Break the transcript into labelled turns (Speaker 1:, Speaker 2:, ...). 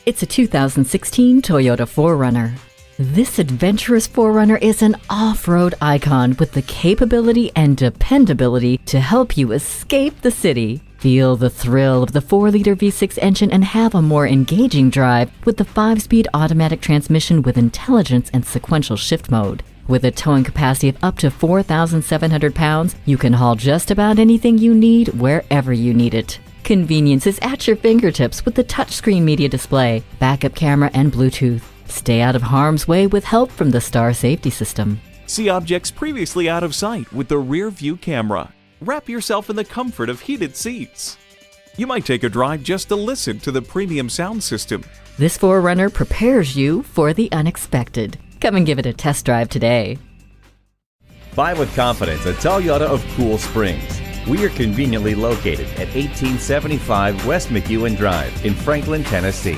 Speaker 1: It's a 2016 Toyota 4Runner. This adventurous 4Runner is an off-road icon with the capability and dependability to help you escape the city. Feel the thrill of the 4-liter V6 engine and have a more engaging drive with the 5-speed automatic transmission with intelligence and sequential shift mode. With a towing capacity of up to 4,700 pounds, you can haul just about anything you need wherever you need it. Convenience is at your fingertips with the touchscreen media display, backup camera, and Bluetooth. Stay out of harm's way with help from the Star Safety System.
Speaker 2: See objects previously out of sight with the rear view camera. Wrap yourself in the comfort of heated seats. You might take a drive just to listen to the premium sound system.
Speaker 1: This 4Runner prepares you for the unexpected. Come and give it a test drive today.
Speaker 3: Buy with confidence at Toyota of Cool Springs. We are conveniently located at 1875 West McEwen Drive in Franklin, Tennessee.